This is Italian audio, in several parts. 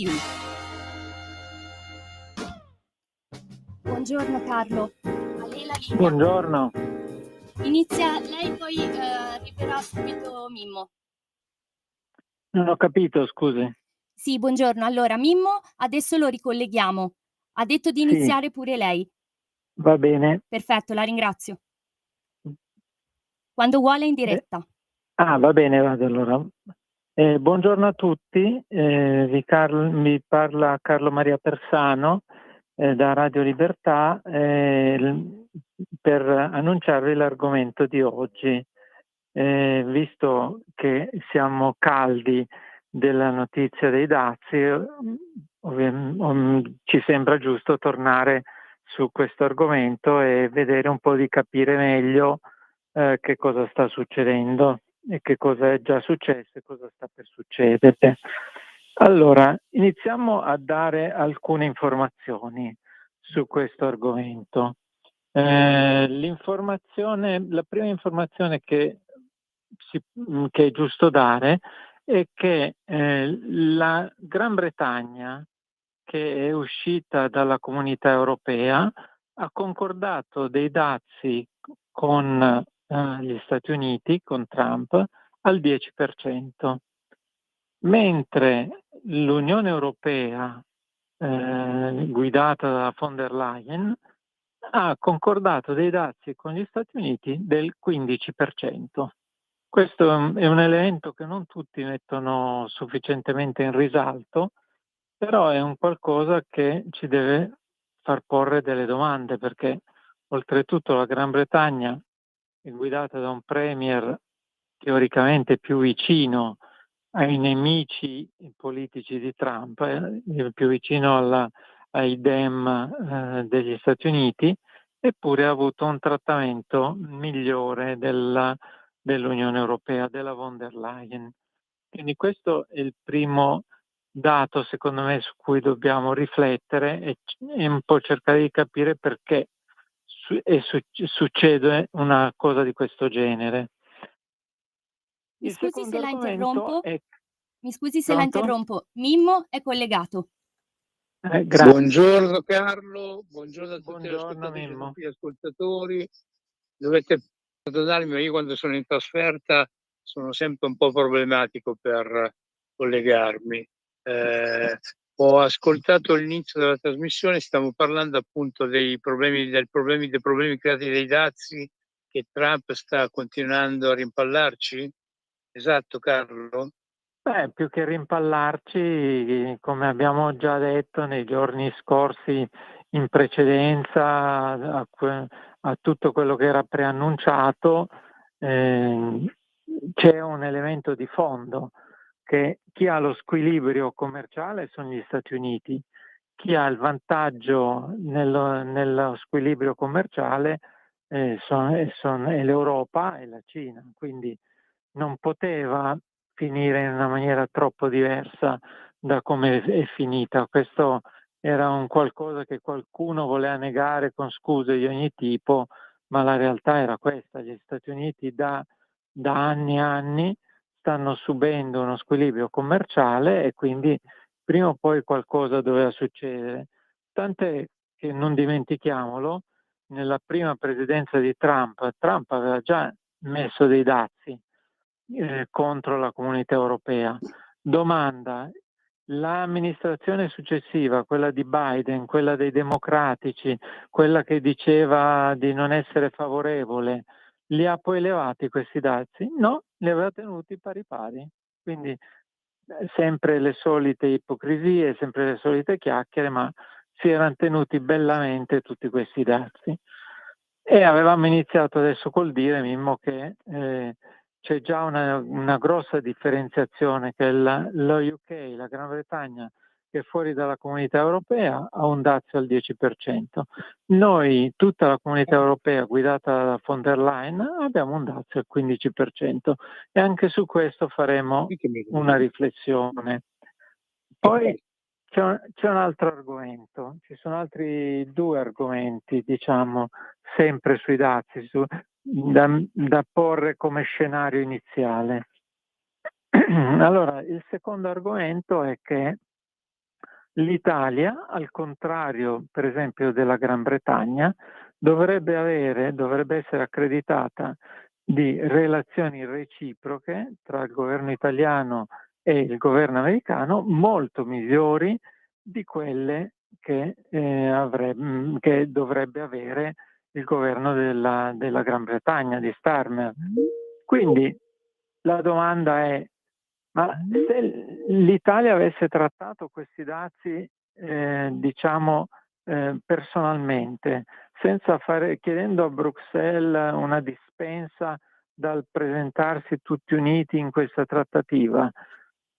EU. Buongiorno Carlo, a lei la linea. Buongiorno. Inizia lei, poi arriverà subito Mimmo. Non ho capito, scusi. Sì, buongiorno. Allora, Mimmo, adesso lo ricolleghiamo. Ha detto di Sì, iniziare pure lei. va bene. Perfetto, la ringrazio. Quando vuole in diretta. Va bene, vado allora. Buongiorno a tutti, vi parla Carlo Maria Persano da Radio Libertà per annunciarvi l'argomento di oggi. Visto che siamo caldi della notizia dei dazi, ci sembra giusto tornare su questo argomento e vedere un po' di capire meglio che cosa sta succedendo e che cosa è già successo e cosa sta per succedere. Allora, iniziamo a dare alcune informazioni su questo argomento. La prima informazione che è giusto dare è che la Gran Bretagna, che è uscita dalla Comunità Europea, ha concordato dei dazi con gli Stati Uniti, con Trump, al 10%, mentre l'Unione Europea, guidata da von der Leyen, ha concordato dei dazi con gli Stati Uniti del 15%. Questo è un elemento che non tutti mettono sufficientemente in risalto, però è un qualcosa che ci deve far porre delle domande, perché oltretutto la Gran Bretagna è guidata da un premier teoricamente più vicino ai nemici politici di Trump, più vicino ai Dem degli Stati Uniti, eppure ha avuto un trattamento migliore dell'Unione Europea, della von der Leyen. Quindi questo è il primo dato, secondo me, su cui dobbiamo riflettere e un po' cercare di capire perché succede una cosa di questo genere. Mi scusi se la interrompo. Mi scusi se Pronto? la interrompo. Mimmo è collegato. Grazie. Buongiorno Carlo, buongiorno a tutti gli ascoltatori. Dovete perdonarmi, ma io quando sono in trasferta sono sempre un po' problematico per collegarmi. Ho ascoltato l'inizio della trasmissione, stiamo parlando appunto dei problemi creati dai dazi che Trump sta continuando a rimpallarci. Esatto, Carlo? Più che rimpallarci, come abbiamo già detto nei giorni scorsi in precedenza a tutto quello che era preannunciato, c'è un elemento di fondo, che chi ha lo squilibrio commerciale sono gli Stati Uniti, chi ha il vantaggio nello squilibrio commerciale è l'Europa e la Cina, quindi non poteva finire in una maniera troppo diversa da come è finita. Questo era un qualcosa che qualcuno voleva negare con scuse di ogni tipo, ma la realtà era questa. Gli Stati Uniti da anni e anni stanno subendo uno squilibrio commerciale e quindi prima o poi qualcosa doveva succedere. Tant'è che, non dimentichiamolo, nella prima presidenza di Trump aveva già messo dei dazi contro la Comunità Europea. Domanda: l'amministrazione successiva, quella di Biden, quella dei democratici, quella che diceva di non essere favorevole, li ha poi elevati questi dazi? No, li aveva tenuti pari pari. Quindi sempre le solite ipocrisie, sempre le solite chiacchiere, ma si erano tenuti bellamente tutti questi dazi. E avevamo iniziato adesso col dire, Mimmo, che c'è già una grossa differenziazione, che lo UK, la Gran Bretagna, che è fuori dalla Comunità Europea, ha un dazio al 10%. Noi, tutta la Comunità Europea guidata da von der Leyen, abbiamo un dazio al 15%, e anche su questo faremo una riflessione. Poi c'è un altro argomento, ci sono altri due argomenti, diciamo, sempre sui dazi, da porre come scenario iniziale. Allora, il secondo argomento è che L'Italia, al contrario, per esempio, della Gran Bretagna, dovrebbe essere accreditata di relazioni reciproche tra il governo italiano e il governo americano molto migliori di quelle che dovrebbe avere il governo della Gran Bretagna, di Starmer. Quindi la domanda è: ma se l'Italia avesse trattato questi dazi, personalmente, chiedendo a Bruxelles una dispensa dal presentarsi tutti uniti in questa trattativa,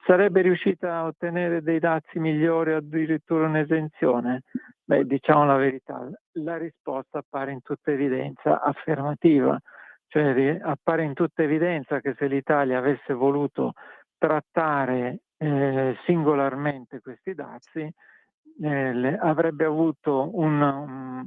sarebbe riuscita a ottenere dei dazi migliori o addirittura un'esenzione? Beh, diciamo la verità, la risposta appare in tutta evidenza affermativa, cioè appare in tutta evidenza che se l'Italia avesse voluto trattare singolarmente questi dazi, avrebbe avuto una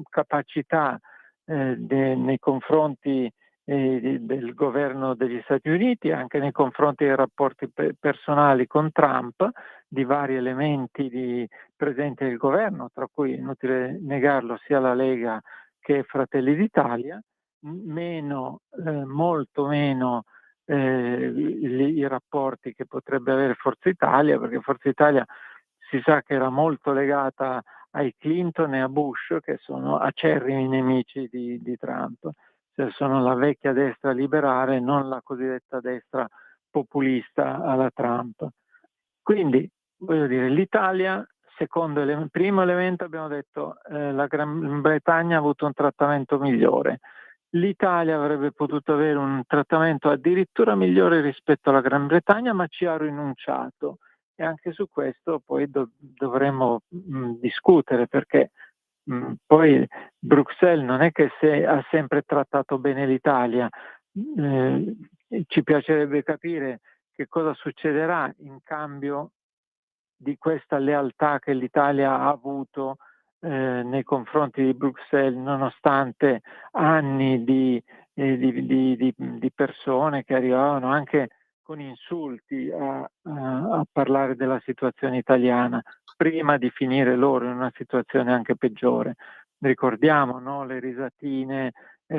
capacità nei confronti del governo degli Stati Uniti, anche nei confronti dei rapporti personali con Trump, di vari elementi presenti nel governo, tra cui, inutile negarlo, sia la Lega che Fratelli d'Italia, molto meno i rapporti che potrebbe avere Forza Italia, perché Forza Italia si sa che era molto legata ai Clinton e a Bush, che sono acerrimi nemici di Trump. Cioè sono la vecchia destra liberale, non la cosiddetta destra populista alla Trump. Quindi, voglio dire, l'Italia, primo elemento abbiamo detto, la Gran Bretagna ha avuto un trattamento migliore. L'Italia avrebbe potuto avere un trattamento addirittura migliore rispetto alla Gran Bretagna, ma ci ha rinunciato. E anche su questo poi dovremmo discutere, perché poi Bruxelles non è che ha sempre trattato bene l'Italia. Ci piacerebbe capire che cosa succederà in cambio di questa lealtà che l'Italia ha avuto nei confronti di Bruxelles, nonostante anni di persone che arrivavano anche con insulti a parlare della situazione italiana, prima di finire loro in una situazione anche peggiore. Ricordiamo, no? Le risatine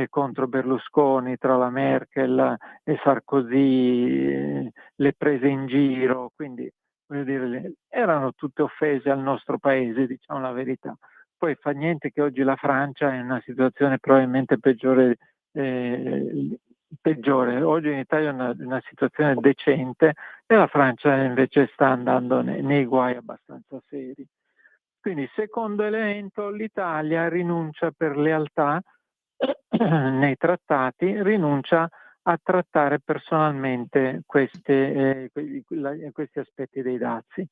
contro Berlusconi tra la Merkel e Sarkozy, le prese in giro, quindi voglio dire, erano tutte offese al nostro paese, diciamo la verità. Poi fa niente che oggi la Francia è in una situazione probabilmente peggiore. Oggi in Italia è una situazione decente e la Francia invece sta andando nei guai abbastanza seri. Quindi, secondo elemento, l'Italia rinuncia per lealtà nei trattati, rinuncia a trattare personalmente questi aspetti dei dazi.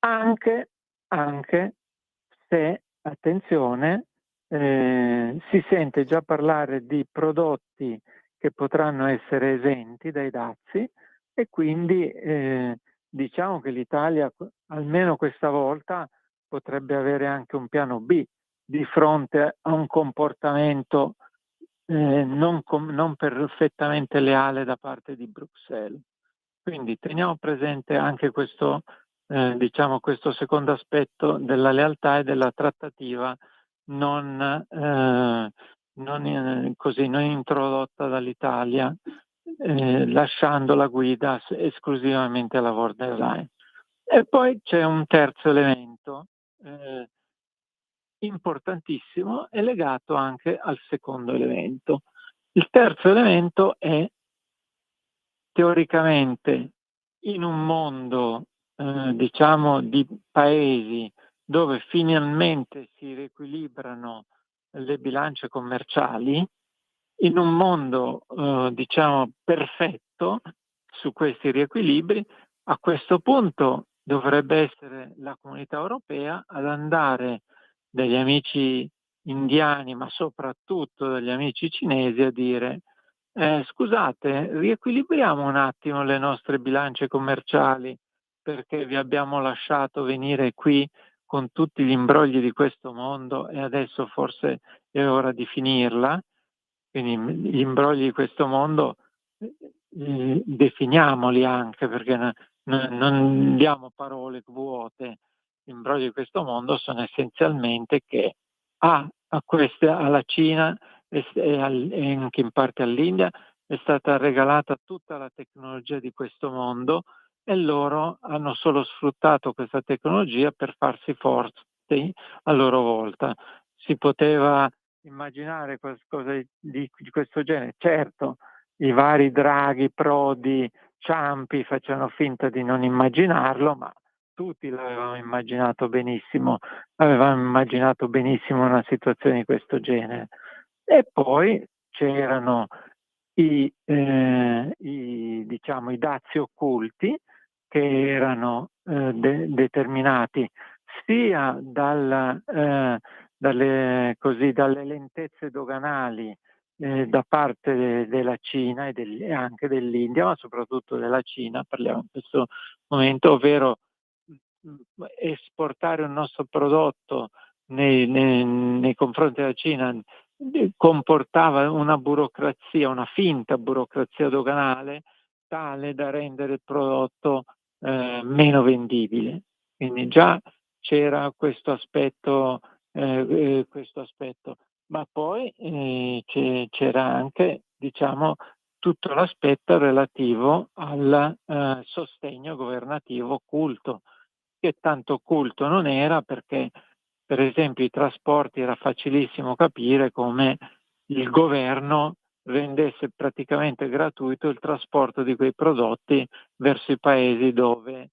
Anche se, attenzione, si sente già parlare di prodotti che potranno essere esenti dai dazi e quindi diciamo che l'Italia, almeno questa volta, potrebbe avere anche un piano B di fronte a un comportamento non perfettamente leale da parte di Bruxelles. Quindi teniamo presente anche questo secondo aspetto della lealtà e della trattativa non introdotta dall'Italia, lasciando la guida esclusivamente alla von der Leyen. E poi c'è un terzo elemento importantissimo e legato anche al secondo elemento. Il terzo elemento è, teoricamente, in un mondo di paesi dove finalmente si riequilibrano le bilance commerciali, in un mondo perfetto su questi riequilibri, a questo punto dovrebbe essere la Comunità Europea ad andare dagli amici indiani, ma soprattutto dagli amici cinesi, a dire scusate, riequilibriamo un attimo le nostre bilance commerciali, perché vi abbiamo lasciato venire qui con tutti gli imbrogli di questo mondo e adesso forse è ora di finirla. Quindi gli imbrogli di questo mondo definiamoli anche, perché non diamo parole vuote. imbrogli di questo mondo sono essenzialmente che alla Cina e anche in parte all'India è stata regalata tutta la tecnologia di questo mondo e loro hanno solo sfruttato questa tecnologia per farsi forti a loro volta. Si poteva immaginare qualcosa di questo genere? Certo, i vari Draghi, Prodi, Ciampi facevano finta di non immaginarlo, ma tutti l'avevamo immaginato benissimo, una situazione di questo genere. E poi c'erano i dazi occulti che erano determinati sia dalle lentezze doganali da parte della Cina e anche dell'India, ma soprattutto della Cina, parliamo in questo momento, ovvero esportare un nostro prodotto nei confronti della Cina comportava una finta burocrazia doganale tale da rendere il prodotto meno vendibile. Quindi già c'era questo aspetto, ma poi c'era anche, tutto l'aspetto relativo al sostegno governativo occulto, che tanto occulto non era perché, per esempio, i trasporti era facilissimo capire come il governo rendesse praticamente gratuito il trasporto di quei prodotti verso i paesi dove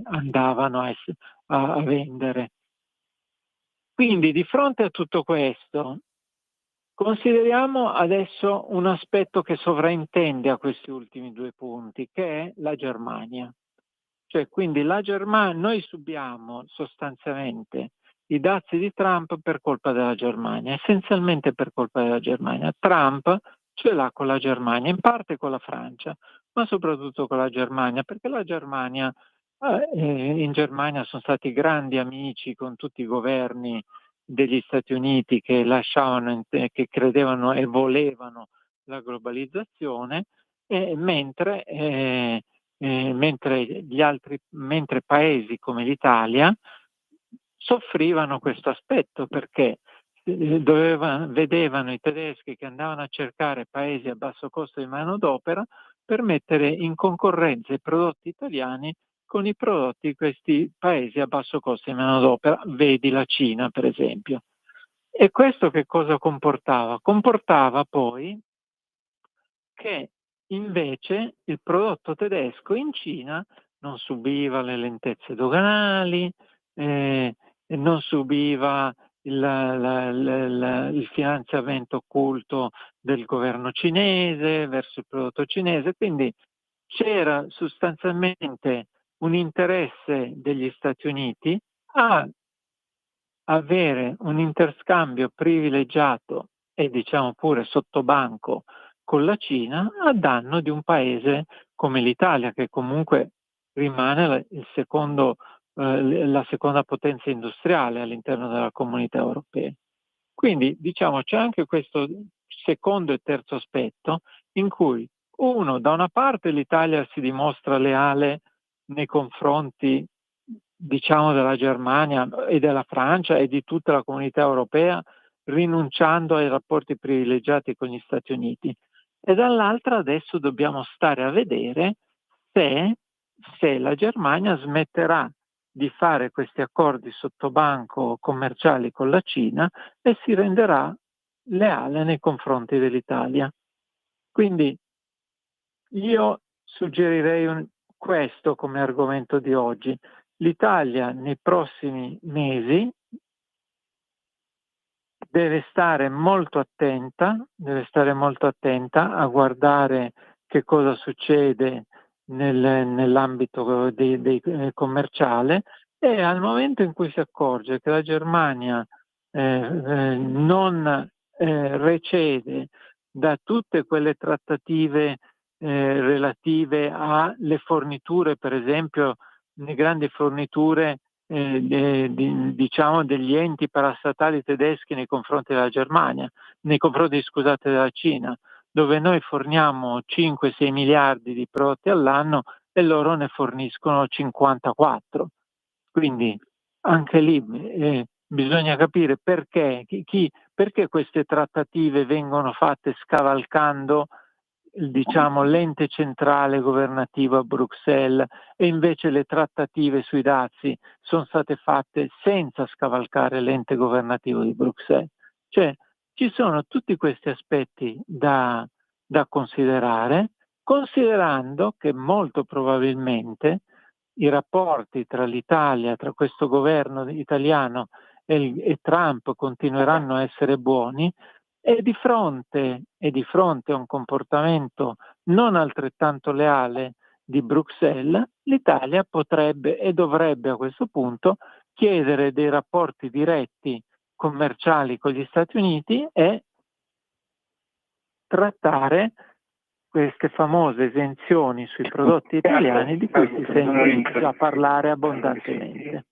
andavano a vendere. Quindi di fronte a tutto questo consideriamo adesso un aspetto che sovraintende a questi ultimi due punti, che è la Germania. Cioè, quindi noi subiamo sostanzialmente i dazi di Trump per colpa della Germania, essenzialmente per colpa della Germania. Trump ce l'ha con la Germania, in parte con la Francia, ma soprattutto con la Germania, perché in Germania sono stati grandi amici con tutti i governi degli Stati Uniti che che credevano e volevano la globalizzazione, mentre paesi come l'Italia soffrivano questo aspetto perché vedevano i tedeschi che andavano a cercare paesi a basso costo di manodopera per mettere in concorrenza i prodotti italiani con i prodotti di questi paesi a basso costo di manodopera, vedi la Cina per esempio. E questo che cosa comportava? Comportava poi che invece il prodotto tedesco in Cina non subiva le lentezze doganali, non subiva il finanziamento occulto del governo cinese verso il prodotto cinese, quindi c'era sostanzialmente un interesse degli Stati Uniti a avere un interscambio privilegiato e diciamo pure sottobanco con la Cina a danno di un paese come l'Italia, che comunque rimane la seconda potenza industriale all'interno della comunità europea. Quindi diciamo c'è anche questo secondo e terzo aspetto in cui da una parte l'Italia si dimostra leale nei confronti della Germania e della Francia e di tutta la comunità europea, rinunciando ai rapporti privilegiati con gli Stati Uniti. E dall'altra adesso dobbiamo stare a vedere se la Germania smetterà di fare questi accordi sottobanco commerciali con la Cina e si renderà leale nei confronti dell'Italia. Quindi io suggerirei questo come argomento di oggi. L'Italia nei prossimi mesi deve stare molto attenta a guardare che cosa succede nell'ambito commerciale e al momento in cui si accorge che la Germania non recede da tutte quelle trattative relative alle forniture, per esempio le grandi forniture degli enti parastatali tedeschi nei confronti della Germania, della Cina, dove noi forniamo 5-6 miliardi di prodotti all'anno e loro ne forniscono 54. Quindi anche lì bisogna capire perché queste trattative vengono fatte scavalcando, diciamo, l'ente centrale governativo a Bruxelles, e invece le trattative sui dazi sono state fatte senza scavalcare l'ente governativo di Bruxelles. Cioè, ci sono tutti questi aspetti da considerare, considerando che molto probabilmente i rapporti tra l'Italia, tra questo governo italiano e Trump continueranno a essere buoni, e di fronte a un comportamento non altrettanto leale di Bruxelles, l'Italia potrebbe e dovrebbe a questo punto chiedere dei rapporti diretti commerciali con gli Stati Uniti e trattare queste famose esenzioni sui prodotti italiani di cui si sente già parlare abbondantemente.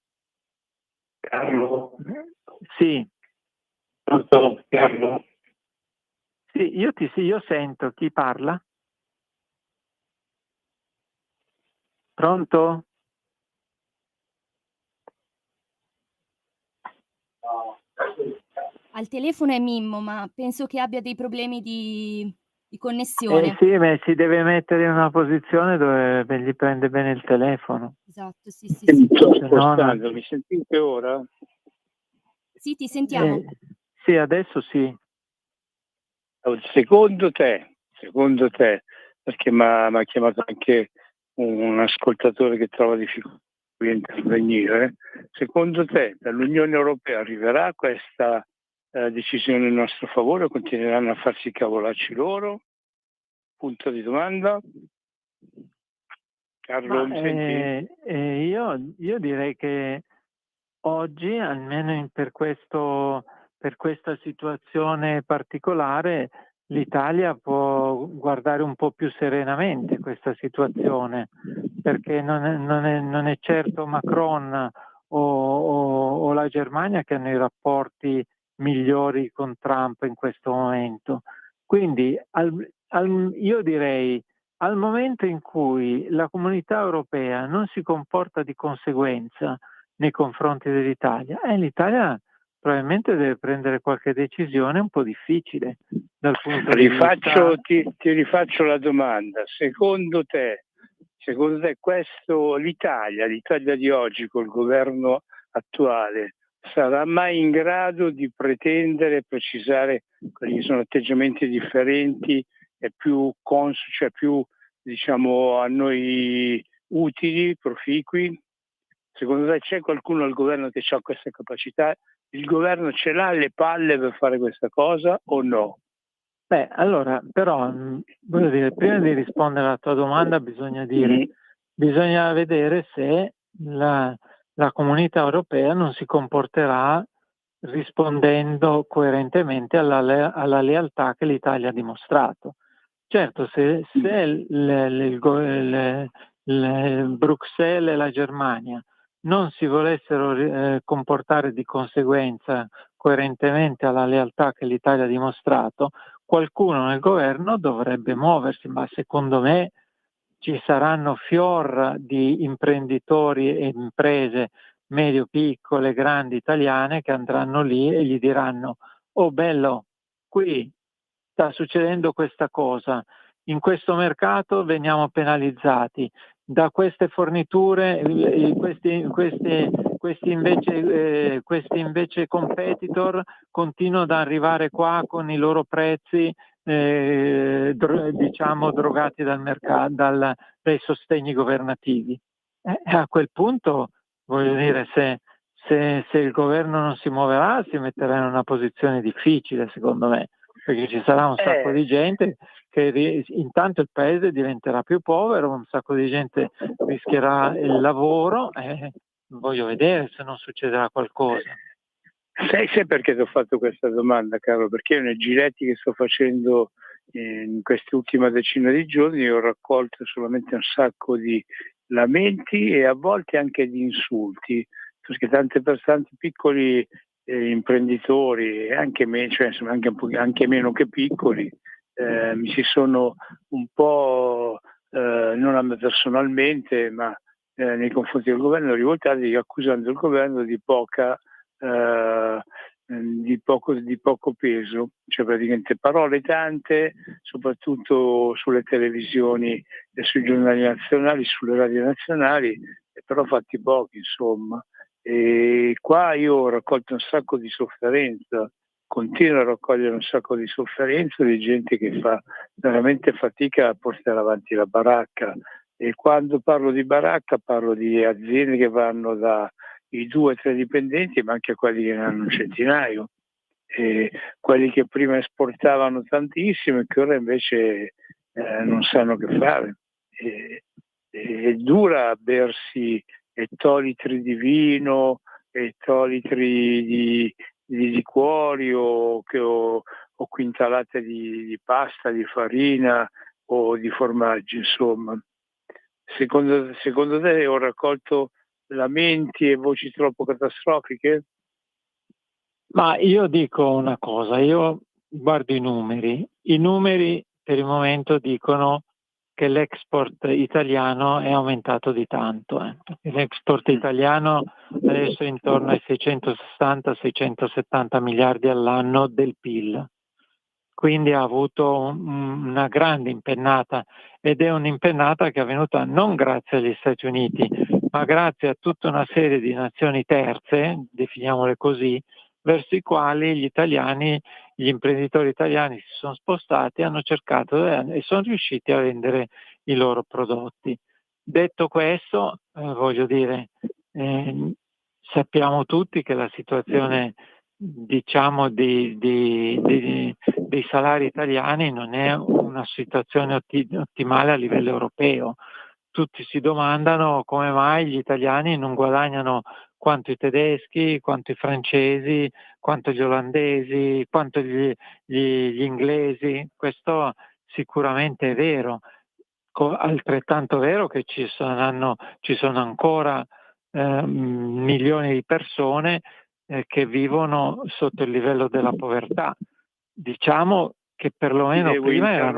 Carlo? Sì. Pronto, Carlo? Sì, io sento. Chi parla? Pronto? Al telefono è Mimmo, ma penso che abbia dei problemi di connessione. Sì, ma si deve mettere in una posizione dove gli prende bene il telefono. Esatto, sì. Mi sto spostando, mi sentite ora? Sì, ti sentiamo. Sì, adesso sì. Secondo te, perché mi ha chiamato anche un ascoltatore che trova difficoltà di intervenire, secondo te dall'Unione Europea arriverà questa decisione in nostro favore o continueranno a farsi i cavolacci loro? Punto di domanda. Carlo, mi senti? Io direi che oggi, almeno per questa situazione particolare, l'Italia può guardare un po' più serenamente questa situazione, perché non è certo Macron o la Germania che hanno i rapporti migliori con Trump in questo momento. Quindi io direi, al momento in cui la comunità europea non si comporta di conseguenza nei confronti dell'Italia, l'Italia probabilmente deve prendere qualche decisione un po' difficile dal punto di vista. Ti rifaccio la domanda. Secondo te l'Italia di oggi col governo attuale sarà mai in grado di pretendere e precisare quelli che sono atteggiamenti differenti e più consci, cioè più, diciamo, a noi utili, proficui? Secondo te c'è qualcuno al governo che ha questa capacità? Il governo ce l'ha le palle per fare questa cosa o no? Beh, allora, però, voglio dire, prima di rispondere alla tua domanda bisogna vedere se la comunità europea non si comporterà rispondendo coerentemente alla lealtà che l'Italia ha dimostrato. Certo, se Bruxelles e la Germania non si volessero comportare di conseguenza coerentemente alla lealtà che l'Italia ha dimostrato, qualcuno nel governo dovrebbe muoversi, ma secondo me ci saranno fior di imprenditori e imprese medio-piccole, grandi italiane che andranno lì e gli diranno: oh bello, qui sta succedendo questa cosa, in questo mercato veniamo penalizzati, da queste forniture questi invece competitor continuano ad arrivare qua con i loro prezzi diciamo drogati dal mercato, dai sostegni governativi. A quel punto, voglio dire, se il governo non si muoverà, si metterà in una posizione difficile, secondo me, perché ci sarà un sacco di gente che intanto il paese diventerà più povero, un sacco di gente rischierà il lavoro, voglio vedere se non succederà qualcosa. Sai perché ti ho fatto questa domanda, Carlo? Perché io nei giretti che sto facendo in quest'ultima decina di giorni ho raccolto solamente un sacco di lamenti e a volte anche di insulti, perché tanti piccoli imprenditori, anche me, cioè insomma anche meno che piccoli, mi si sono un po', non a me personalmente, ma nei confronti del governo, rivoltati accusando il governo di poco peso, cioè praticamente parole tante, soprattutto sulle televisioni e sui giornali nazionali, sulle radio nazionali, però fatti pochi, insomma. E qua io ho raccolto un sacco di sofferenza, continuo a raccogliere un sacco di sofferenza di gente che fa veramente fatica a portare avanti la baracca. E quando parlo di baracca parlo di aziende che vanno dai 2 o 3 dipendenti, ma anche quelli che ne hanno un centinaio, e quelli che prima esportavano tantissimo e che ora invece non sanno che fare. È dura bersi ettolitri di vino, ettolitri di liquori o quintalate di pasta, di farina o di formaggi, insomma. Secondo te ho raccolto lamenti e voci troppo catastrofiche? Ma io dico una cosa, io guardo i numeri per il momento dicono che l'export italiano è aumentato di tanto. L'export italiano adesso è intorno ai 660-670 miliardi all'anno del PIL. Quindi ha avuto una grande impennata, ed è un'impennata che è avvenuta non grazie agli Stati Uniti, ma grazie a tutta una serie di nazioni terze, definiamole così, verso i quali gli imprenditori italiani si sono spostati, hanno cercato e sono riusciti a vendere i loro prodotti. Detto questo, voglio dire, sappiamo tutti che la situazione, diciamo, dei salari italiani non è una situazione ottimale a livello europeo. Tutti si domandano come mai gli italiani non guadagnano quanto i tedeschi, quanto i francesi, quanto gli olandesi, quanto gli inglesi. Questo sicuramente è vero. Altrettanto vero che ci sono ancora milioni di persone che vivono sotto il livello della povertà. Diciamo che perlomeno prima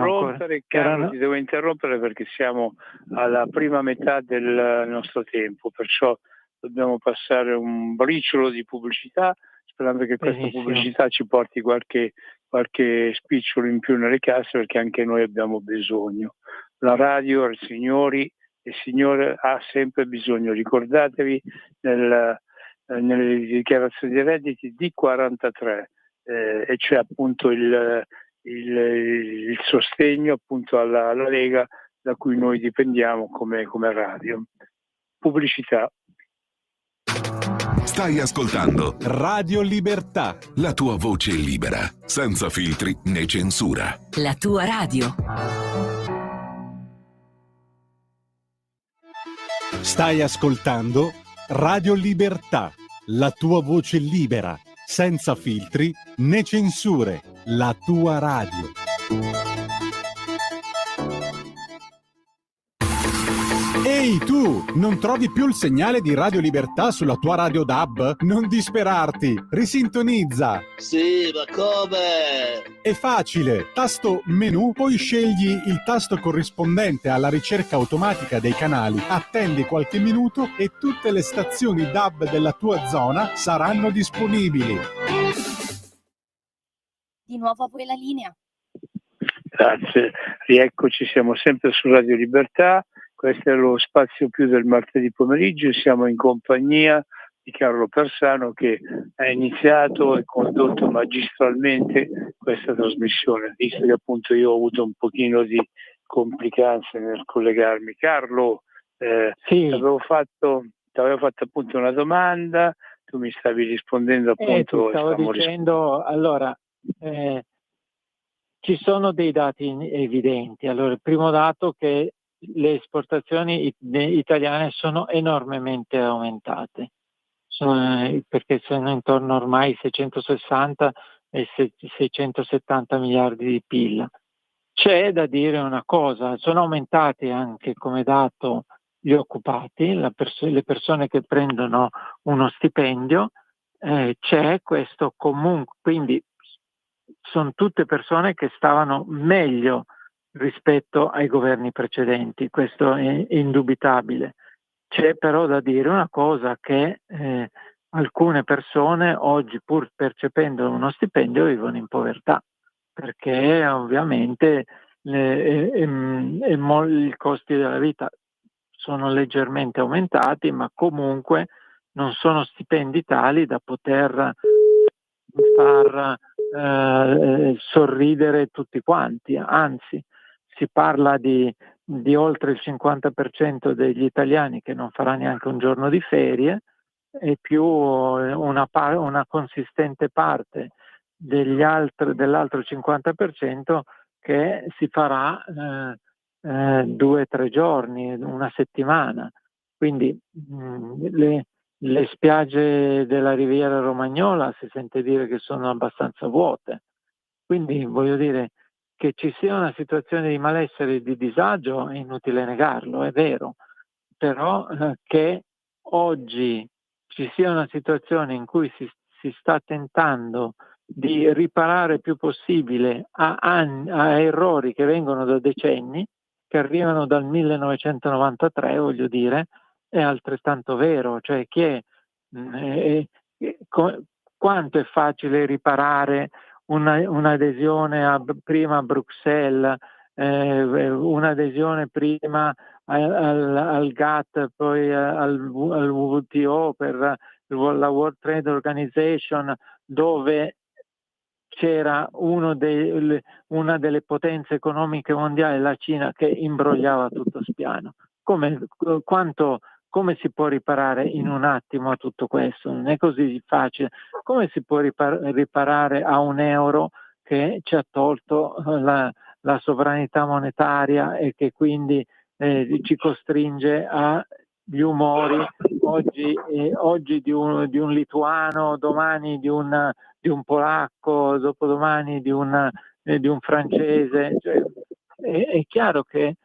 ti devo interrompere perché siamo alla prima metà del nostro tempo, perciò dobbiamo passare un briciolo di pubblicità, sperando che questa pubblicità ci porti qualche spicciolo in più nelle casse, perché anche noi abbiamo bisogno. La radio, signori e signore, ha sempre bisogno, ricordatevi, nelle dichiarazioni dei redditi D43, e cioè appunto il sostegno appunto alla Lega, da cui noi dipendiamo come radio. Pubblicità. Stai ascoltando Radio Libertà, la tua voce libera, senza filtri né censura. La tua radio. Stai ascoltando Radio Libertà, la tua voce libera, senza filtri né censure. La tua radio. Ehi tu, non trovi più il segnale di Radio Libertà sulla tua radio DAB? Non disperarti, risintonizza! Sì, ma come? È facile, tasto menu, poi scegli il tasto corrispondente alla ricerca automatica dei canali, attendi qualche minuto e tutte le stazioni DAB della tua zona saranno disponibili. Di nuovo a voi la linea. Grazie, rieccoci, siamo sempre su Radio Libertà. Questo è lo spazio più del martedì pomeriggio, siamo in compagnia di Carlo Persano, che ha iniziato e condotto magistralmente questa trasmissione, visto che appunto io ho avuto un pochino di complicanze nel collegarmi. Carlo, sì. ti avevo fatto appunto una domanda, tu mi stavi rispondendo appunto. Ti stavo dicendo, allora, ci sono dei dati evidenti. Allora, il primo dato che le esportazioni italiane sono enormemente aumentate, perché sono intorno ormai ai 660 e 670 miliardi di PIL. C'è da dire una cosa, sono aumentati anche come dato gli occupati, le persone che prendono uno stipendio, c'è questo comunque, quindi sono tutte persone che stavano meglio rispetto ai governi precedenti, questo è indubitabile. C'è però da dire una cosa, che alcune persone oggi, pur percependo uno stipendio, vivono in povertà, perché ovviamente i costi della vita sono leggermente aumentati, ma comunque non sono stipendi tali da poter far sorridere tutti quanti. Anzi, si parla di oltre il 50% degli italiani che non farà neanche un giorno di ferie, e più una consistente parte dell'altro 50% che si farà 2 o 3 giorni, una settimana. Quindi le spiagge della Riviera Romagnola si sente dire che sono abbastanza vuote. Quindi voglio dire, che ci sia una situazione di malessere e di disagio è inutile negarlo, è vero, però che oggi ci sia una situazione in cui si sta tentando di riparare il più possibile a errori che vengono da decenni, che arrivano dal 1993, voglio dire, è altrettanto vero. Cioè quanto è facile riparare un'adesione prima a Bruxelles, un'adesione prima al GATT, poi al WTO, per la World Trade Organization, dove c'era una delle potenze economiche mondiali, la Cina, che imbrogliava tutto spiano. Come si può riparare in un attimo a tutto questo? Non è così facile. Come si può riparare a un euro che ci ha tolto la sovranità monetaria e che quindi ci costringe agli umori oggi di un lituano, domani di un polacco, dopodomani di un francese? Cioè, è chiaro che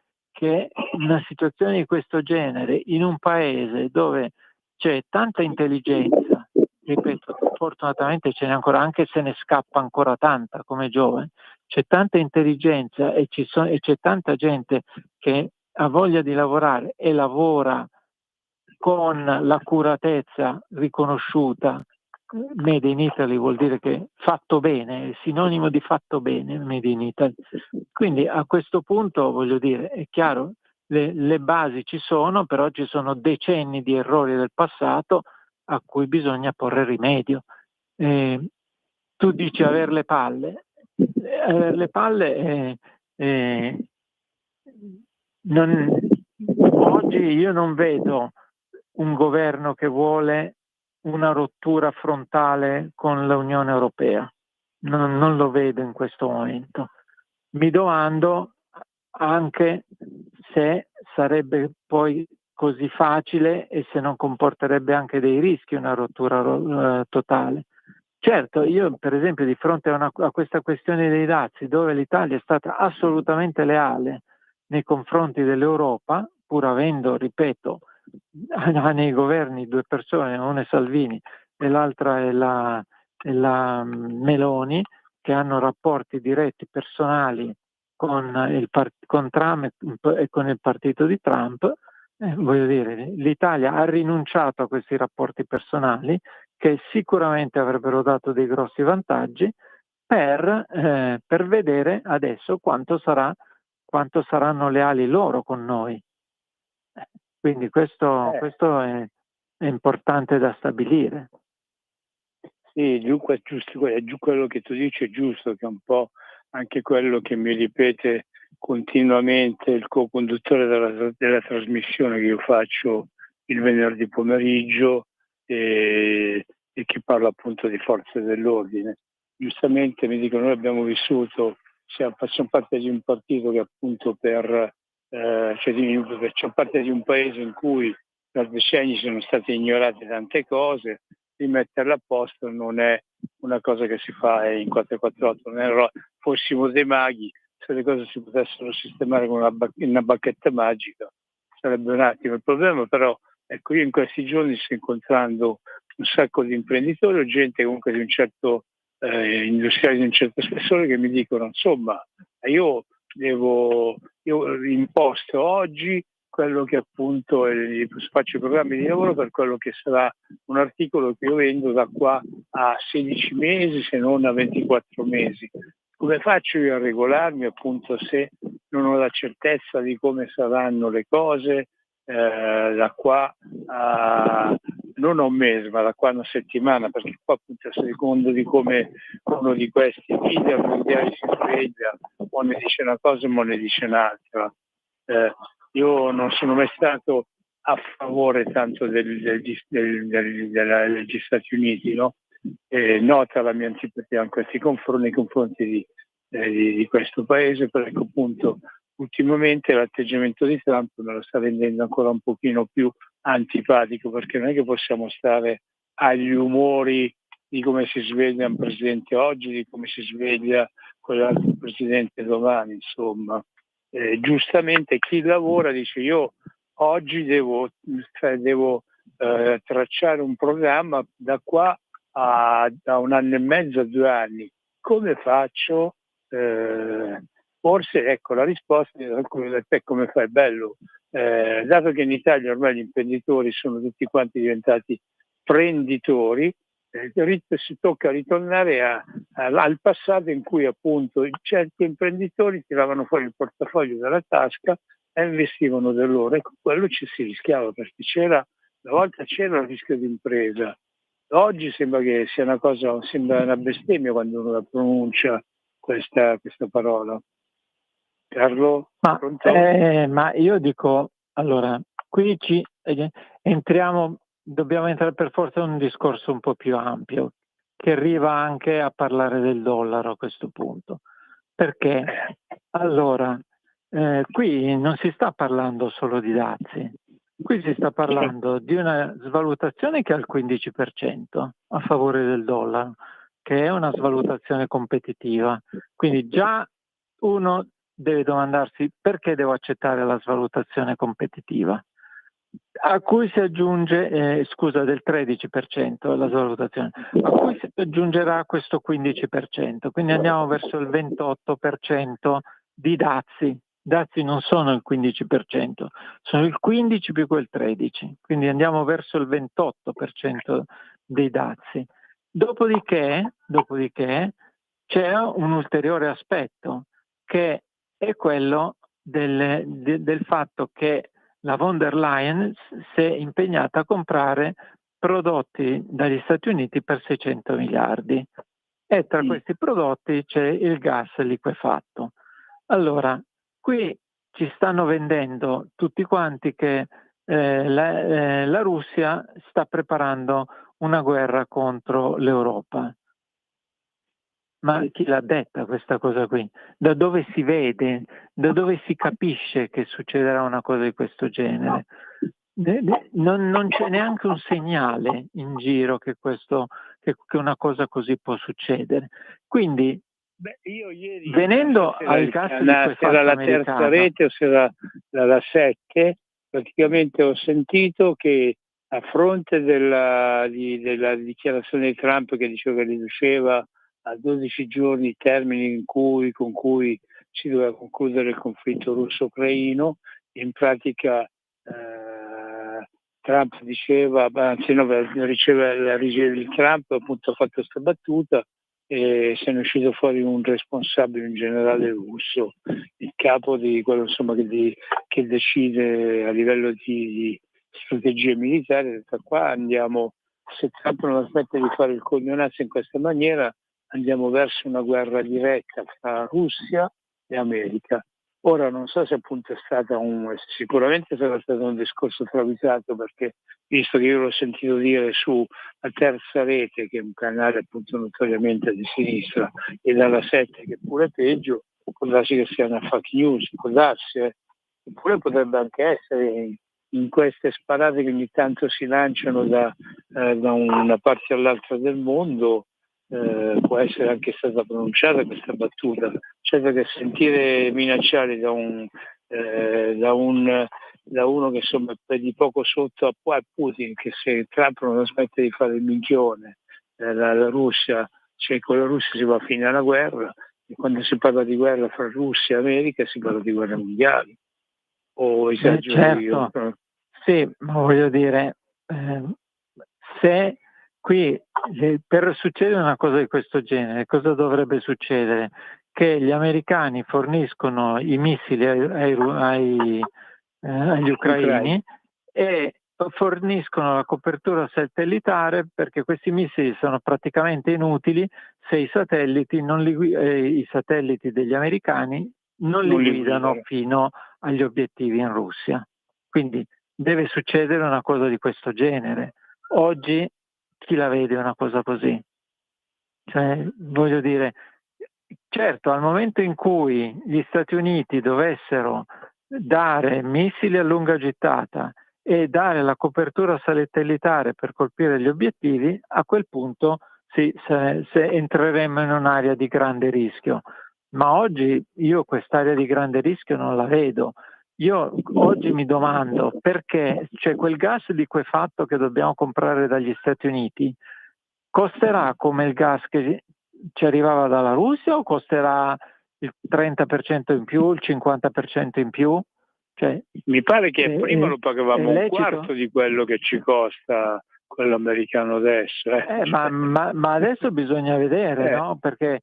una situazione di questo genere, in un paese dove c'è tanta intelligenza, ripeto, fortunatamente ce n'è ancora, anche se ne scappa ancora tanta come giovane, c'è tanta intelligenza e c'è tanta gente che ha voglia di lavorare e lavora con l'accuratezza riconosciuta. Made in Italy vuol dire che fatto bene, è sinonimo di fatto bene, Made in Italy. Quindi a questo punto, voglio dire, è chiaro, le basi ci sono, però ci sono decenni di errori del passato a cui bisogna porre rimedio. Tu dici avere le palle. Avere le palle oggi io non vedo un governo che vuole una rottura frontale con l'Unione Europea. Non lo vedo in questo momento. Mi domando anche se sarebbe poi così facile e se non comporterebbe anche dei rischi una rottura totale. Certo, io per esempio di fronte a questa questione dei dazi, dove l'Italia è stata assolutamente leale nei confronti dell'Europa, pur avendo, ripeto, nei governi 2 persone, una è Salvini e l'altra è la Meloni, che hanno rapporti diretti personali con Trump e con il partito di Trump. Voglio dire, l'Italia ha rinunciato a questi rapporti personali, che sicuramente avrebbero dato dei grossi vantaggi, per vedere adesso quanto saranno leali loro con noi. Quindi questo è importante da stabilire. Sì, dunque è giusto, quello che tu dici è giusto, che è un po' anche quello che mi ripete continuamente il co-conduttore della trasmissione che io faccio il venerdì pomeriggio e che parla appunto di forze dell'ordine. Giustamente mi dicono, noi abbiamo vissuto, facciamo parte di un partito che appunto facciamo parte di un paese in cui per decenni sono state ignorate tante cose. Rimetterle a posto non è una cosa che si fa in 448, fossimo dei maghi, se le cose si potessero sistemare con una bacchetta magica sarebbe un attimo. Il problema però, ecco, io in questi giorni sto incontrando un sacco di imprenditori o gente comunque di un certo industriali di un certo spessore che mi dicono, insomma, io imposto oggi quello che appunto faccio i programmi di lavoro per quello che sarà un articolo che io vendo da qua a 16 mesi, se non a 24 mesi. Come faccio io a regolarmi appunto se non ho la certezza di come saranno le cose da qua a non a un mese, ma da qua a una settimana, perché qua appunto a secondo di come uno di questi leader mondiali si sveglia, o ne dice una cosa o ne dice un'altra. Io non sono mai stato a favore tanto degli Stati Uniti, no? Nota la mia antipatia in questi nei confronti di questo paese, perché appunto ultimamente l'atteggiamento di Trump me lo sta rendendo ancora un pochino più antipatico, perché non è che possiamo stare agli umori di come si sveglia un presidente oggi, di come si sveglia quell'altro presidente domani, insomma. Giustamente chi lavora dice io oggi devo tracciare un programma da qua da 1 anno e mezzo a 2 anni. Come faccio? Forse ecco la risposta è te come fai, bello. Dato che in Italia ormai gli imprenditori sono tutti quanti diventati prenditori, si tocca ritornare al passato in cui appunto certi imprenditori tiravano fuori il portafoglio dalla tasca e investivano del loro, e con quello ci si rischiava, perché una volta c'era il rischio di impresa. Oggi sembra che sia sembra una bestemmia quando uno la pronuncia questa parola. Carlo? Ma io dico, allora, qui dobbiamo entrare per forza in un discorso un po' più ampio, che arriva anche a parlare del dollaro a questo punto. Perché? Allora, qui non si sta parlando solo di dazi, qui si sta parlando di una svalutazione che ha il 15% a favore del dollaro, che è una svalutazione competitiva. Quindi già uno deve domandarsi perché devo accettare la svalutazione competitiva, a cui si aggiunge, del 13% la svalutazione, a cui si aggiungerà questo 15%, quindi andiamo verso il 28% di dazi. Dazi non sono il 15%, sono il 15 più quel 13, quindi andiamo verso il 28% dei dazi. Dopodiché c'è un ulteriore aspetto, che è quello del fatto che la von der Leyen si è impegnata a comprare prodotti dagli Stati Uniti per 600 miliardi e tra questi prodotti c'è il gas liquefatto. Allora, qui ci stanno vendendo tutti quanti che la Russia sta preparando una guerra contro l'Europa. Ma chi l'ha detta questa cosa qui? Da dove si vede? Da dove si capisce che succederà una cosa di questo genere? Non c'è neanche un segnale in giro che una cosa così può succedere. Quindi, io ieri, venendo al caso di liquefatto era la americano, terza rete o se era la 7, praticamente ho sentito che a fronte della dichiarazione di Trump che diceva che riduceva a 12 giorni i termini con cui si doveva concludere il conflitto russo-ucraino, in pratica Trump diceva, Trump appunto ha fatto questa battuta e se ne è uscito fuori un responsabile, un generale russo, il capo di quello insomma che decide a livello di strategie militari, ha detto qua andiamo, se Trump non smette di fare il coglionazzo in questa maniera, andiamo verso una guerra diretta tra Russia e America. Ora non so se appunto è stata sicuramente sarà stato un discorso travisato, perché visto che io l'ho sentito dire sulla terza rete, che è un canale appunto notoriamente di sinistra, e dalla 7 che è pure peggio, può darsi che sia una fake news, può darsi, eppure potrebbe anche essere in queste sparate che ogni tanto si lanciano da una parte all'altra del mondo. Può essere anche stata pronunciata questa battuta, cioè perché sentire minacciare da uno che insomma è di poco sotto a Putin, che se Trump non smette di fare il minchione, la Russia, cioè con la Russia si va a finire la guerra, e quando si parla di guerra fra Russia e America si parla di guerre mondiali. o esagero io? Certo, sì, ma voglio dire, se qui per succedere una cosa di questo genere, cosa dovrebbe succedere? Che gli americani forniscono i missili agli ucraini e forniscono la copertura satellitare, perché questi missili sono praticamente inutili se i satelliti degli americani non li guidano fino agli obiettivi in Russia. Quindi deve succedere una cosa di questo genere. Oggi chi la vede una cosa così? Cioè, voglio dire, certo, al momento in cui gli Stati Uniti dovessero dare missili a lunga gittata e dare la copertura satellitare per colpire gli obiettivi, a quel punto sì, se entreremmo in un'area di grande rischio. Ma oggi io quest'area di grande rischio non la vedo. Io oggi mi domando perché c'è quel gas liquefatto che dobbiamo comprare dagli Stati Uniti, costerà come il gas che ci arrivava dalla Russia o costerà il 30% in più, il 50% in più? Cioè, mi pare che prima lo pagavamo un quarto di quello che ci costa quello americano adesso. Ma adesso bisogna vedere, no? Perché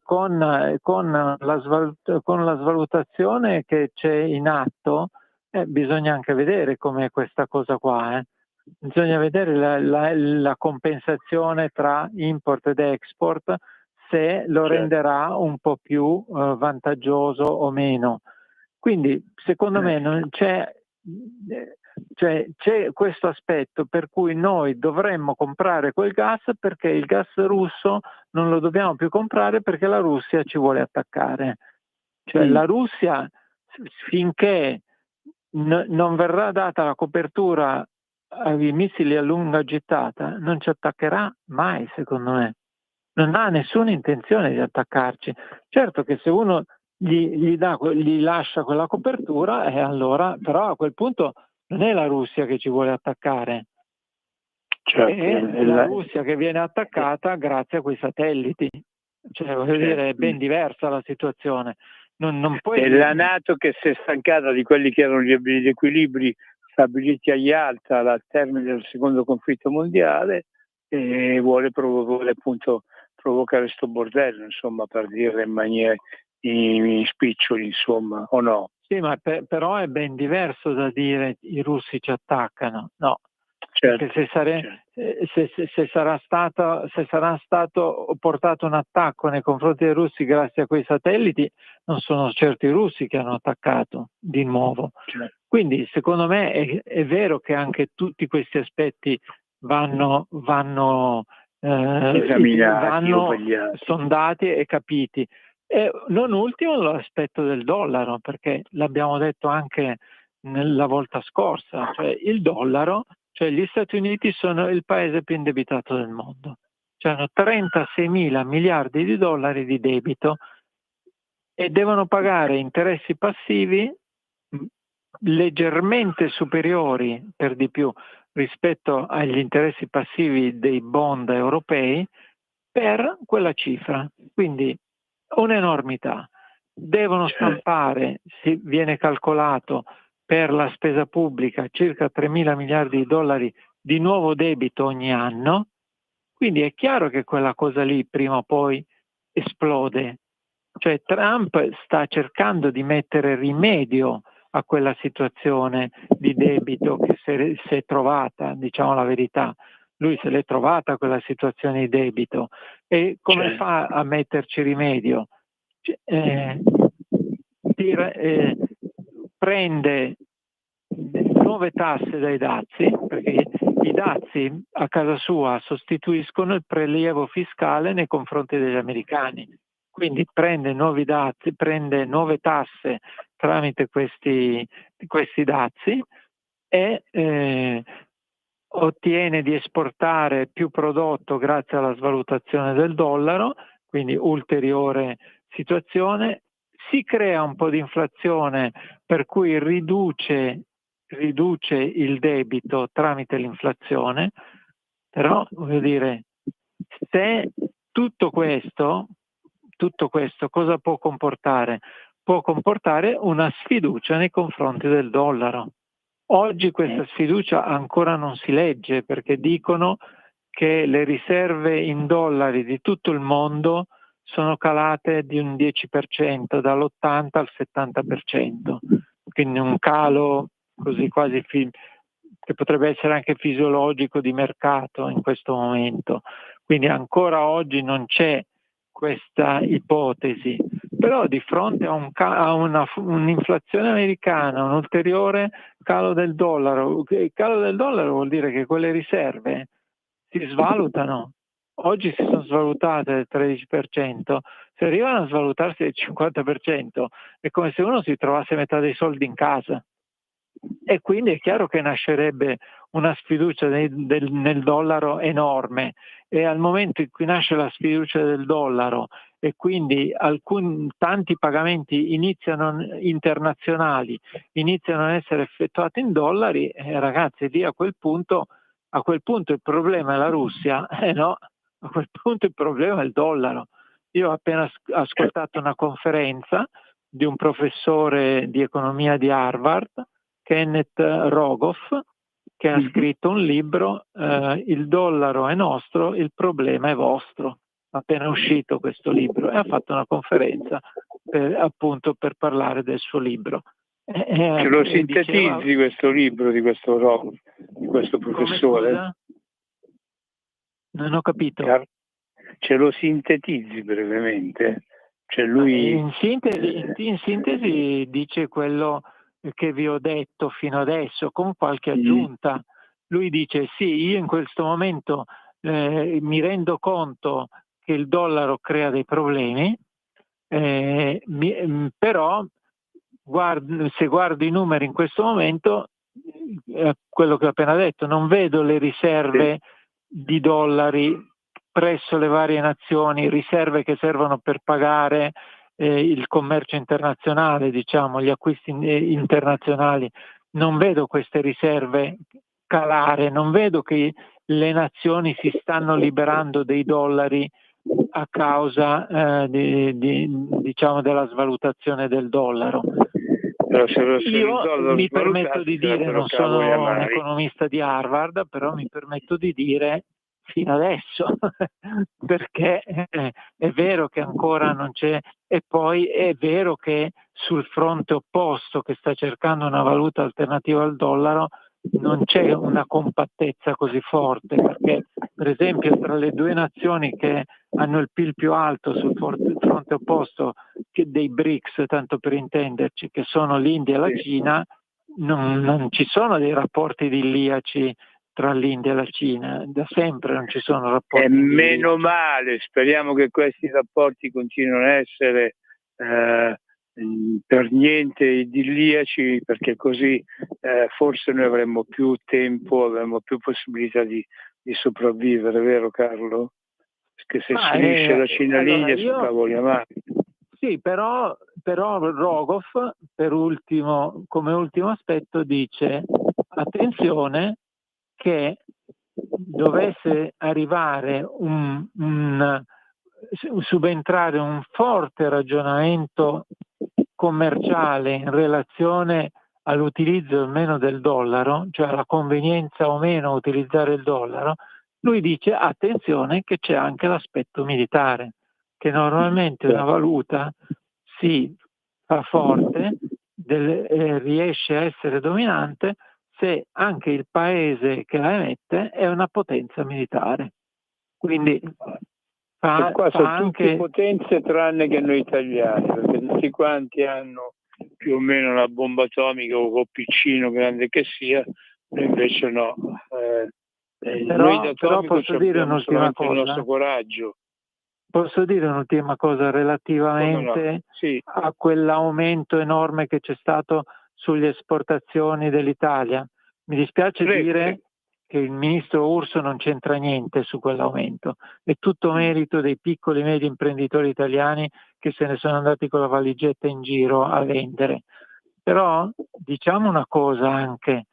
con la svalutazione che c'è in atto, bisogna anche vedere com'è questa cosa qua. Bisogna vedere la compensazione tra import ed export, se lo renderà un po' più vantaggioso o meno. Quindi secondo me non c'è questo aspetto per cui noi dovremmo comprare quel gas, perché il gas russo non lo dobbiamo più comprare perché la Russia ci vuole attaccare. Cioè la Russia, finché non verrà data la copertura ai missili a lunga gittata, non ci attaccherà mai, secondo me. Non ha nessuna intenzione di attaccarci. Certo che se uno gli lascia quella copertura, allora, però a quel punto non è la Russia che ci vuole attaccare, è la Russia che viene attaccata grazie a quei satelliti. Cioè, voglio dire, è ben diversa la situazione. Non puoi la NATO che si è stancata di quelli che erano gli equilibri stabiliti a Yalta al termine del secondo conflitto mondiale e vuole appunto provocare sto bordello, insomma, per dire in maniera in spiccioli, insomma, o no? Sì, ma però è ben diverso da dire i russi ci attaccano, no. Certo, perché se sarà stato portato un attacco nei confronti dei russi grazie a quei satelliti, non sono certo i russi che hanno attaccato di nuovo. Certo. Quindi secondo me è vero che anche tutti questi aspetti vanno esaminati, sondati e capiti. E non ultimo l'aspetto del dollaro, perché l'abbiamo detto anche la volta scorsa, cioè il dollaro, cioè gli Stati Uniti sono il paese più indebitato del mondo, cioè hanno 36 mila miliardi di dollari di debito e devono pagare interessi passivi leggermente superiori per di più rispetto agli interessi passivi dei bond europei per quella cifra, quindi un'enormità. Devono stampare, viene calcolato per la spesa pubblica, circa 3 mila miliardi di dollari di nuovo debito ogni anno, quindi è chiaro che quella cosa lì prima o poi esplode. Cioè Trump sta cercando di mettere rimedio a quella situazione di debito che si è trovata, diciamo la verità. Lui se l'è trovata quella situazione di debito e come fa a metterci rimedio? Prende nuove tasse dai dazi, perché i dazi a casa sua sostituiscono il prelievo fiscale nei confronti degli americani. Quindi prende nuovi dazi, prende nuove tasse tramite questi dazi e ottiene di esportare più prodotto grazie alla svalutazione del dollaro, quindi ulteriore situazione. Si crea un po' di inflazione per cui riduce il debito tramite l'inflazione, però voglio dire, se tutto questo cosa può comportare? può comportare una sfiducia nei confronti del dollaro. Oggi questa sfiducia ancora non si legge, perché dicono che le riserve in dollari di tutto il mondo sono calate di un 10%, dall'80 al 70%, quindi un calo così quasi che potrebbe essere anche fisiologico di mercato in questo momento. Quindi ancora oggi non c'è questa ipotesi, però di fronte a un'inflazione americana, un ulteriore calo del dollaro, il calo del dollaro vuol dire che quelle riserve si svalutano. Oggi si sono svalutate del 13%, se arrivano a svalutarsi del 50% è come se uno si trovasse metà dei soldi in casa. E quindi è chiaro che nascerebbe una sfiducia nel dollaro enorme, e al momento in cui nasce la sfiducia del dollaro e quindi tanti pagamenti internazionali iniziano a essere effettuati in dollari, ragazzi, lì a quel punto il problema è la Russia, no, a quel punto il problema è il dollaro. Io ho appena ascoltato una conferenza di un professore di economia di Harvard, Kenneth Rogoff, che ha scritto un libro, Il dollaro è nostro, il problema è vostro. Appena uscito questo libro, e ha fatto una conferenza appunto per parlare del suo libro. Ce lo sintetizzi questo libro di questo Rogoff, di questo professore? Non ho capito. Ce lo sintetizzi brevemente? Cioè lui... in sintesi dice quello che vi ho detto fino adesso, con qualche aggiunta. Lui dice: sì, io in questo momento mi rendo conto che il dollaro crea dei problemi, però se guardo i numeri in questo momento, quello che ho appena detto, non vedo le riserve di dollari presso le varie nazioni, riserve che servono per pagare il commercio internazionale, diciamo, gli acquisti internazionali. Non vedo queste riserve calare, non vedo che le nazioni si stanno liberando dei dollari a causa diciamo della svalutazione del dollaro. Io mi permetto di dire, non sono un economista di Harvard, però mi permetto di dire fino adesso, perché è vero che ancora non c'è, e poi è vero che sul fronte opposto, che sta cercando una valuta alternativa al dollaro, non c'è una compattezza così forte, perché per esempio tra le due nazioni che hanno il PIL più alto sul fronte opposto dei BRICS, tanto per intenderci, che sono l'India e la Cina, non ci sono dei rapporti idilliaci tra l'India e la Cina, da sempre non ci sono rapporti. E meno male, speriamo che questi rapporti continuino a essere per niente idilliaci, perché così forse noi avremmo più tempo, avremmo più possibilità di sopravvivere, vero Carlo? Perché se si unisce la Cina all'India si cavoli amati. Sì, però Rogoff, come ultimo aspetto, dice: attenzione che dovesse arrivare subentrare un forte ragionamento commerciale in relazione all'utilizzo o meno del dollaro, cioè alla convenienza o meno utilizzare il dollaro. Lui dice: attenzione che c'è anche l'aspetto militare, che normalmente una valuta si fa forte, riesce a essere dominante se anche il paese che la emette è una potenza militare. Quindi qua sono tutte potenze tranne che noi italiani, perché tutti quanti hanno più o meno una bomba atomica o piccino, grande che sia, noi invece no. Però posso dire un'ultima cosa. Il nostro coraggio. Posso dire un'ultima cosa relativamente a quell'aumento enorme che c'è stato sulle esportazioni dell'Italia. Mi dispiace dire che il ministro Urso non c'entra niente su quell'aumento. È tutto merito dei piccoli e medi imprenditori italiani che se ne sono andati con la valigetta in giro a vendere. Però diciamo una cosa anche: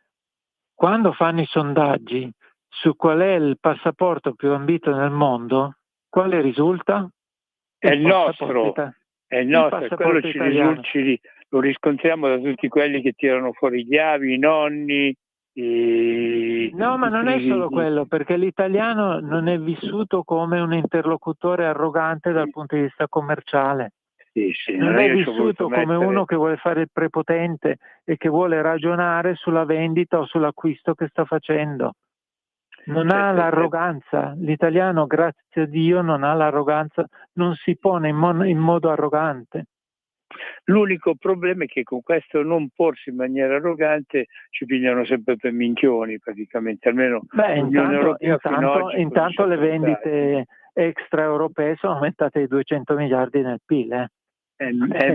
quando fanno i sondaggi su qual è il passaporto più ambito nel mondo, quale risulta? È il nostro. No, quello lo riscontriamo da tutti quelli che tirano fuori gli avi, i nonni. No, ma non è solo quello, perché l'italiano non è vissuto come un interlocutore arrogante dal punto di vista commerciale. Sì, non è vissuto come uno che vuole fare il prepotente e che vuole ragionare sulla vendita o sull'acquisto che sta facendo. Non ha l'arroganza. L'italiano, grazie a Dio, non ha l'arroganza, non si pone in modo arrogante. L'unico problema è che con questo non porsi in maniera arrogante ci pigliano sempre per minchioni praticamente, almeno l'Unione Europea fino ad oggi. Intanto le vendite extraeuropee sono aumentate di 200 miliardi nel PIL.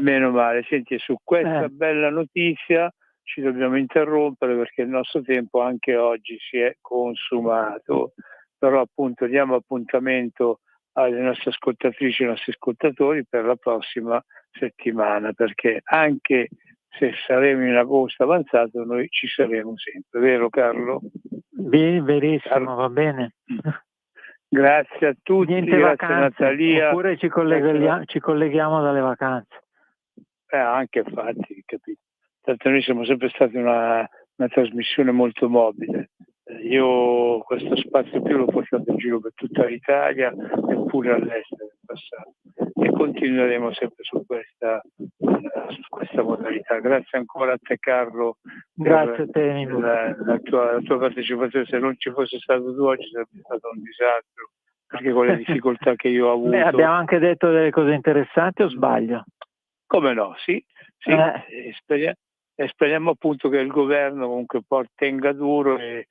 Meno male. Senti, su questa bella notizia ci dobbiamo interrompere perché il nostro tempo anche oggi si è consumato, però appunto diamo appuntamento alle nostre ascoltatrici e ai nostri ascoltatori per la prossima settimana, perché anche se saremo in agosto avanzato noi ci saremo sempre, vero Carlo? Verissimo, Carlo. Va bene. Grazie a tutti. Niente grazie vacanze, Natalia. Oppure ci colleghiamo dalle vacanze. Anche infatti, capito. Tanto noi siamo sempre stati una trasmissione molto mobile. Io questo spazio più l'ho portato in giro per tutta l'Italia e pure all'estero in passato. E continueremo sempre su questa modalità. Grazie ancora a te Carlo. Grazie a te. La tua partecipazione. Se non ci fosse stato tu oggi sarebbe stato un disastro, perché con le difficoltà che io ho avuto. Abbiamo anche detto delle cose interessanti o sbaglio? Come no, sì. Speriamo appunto che il governo comunque tenga duro e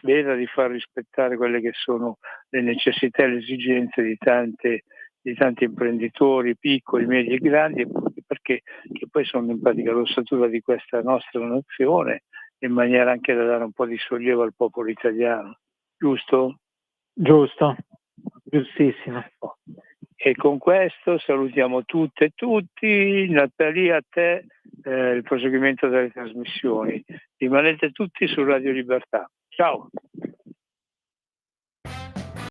veda di far rispettare quelle che sono le necessità e le esigenze di tanti imprenditori piccoli, medi e grandi, perché che poi sono in pratica l'ossatura di questa nostra nazione, in maniera anche da dare un po' di sollievo al popolo italiano, giusto? Giusto, giustissimo. E con questo salutiamo tutte e tutti. Natalia, a te il proseguimento delle trasmissioni. Rimanete tutti su Radio Libertà. Ciao.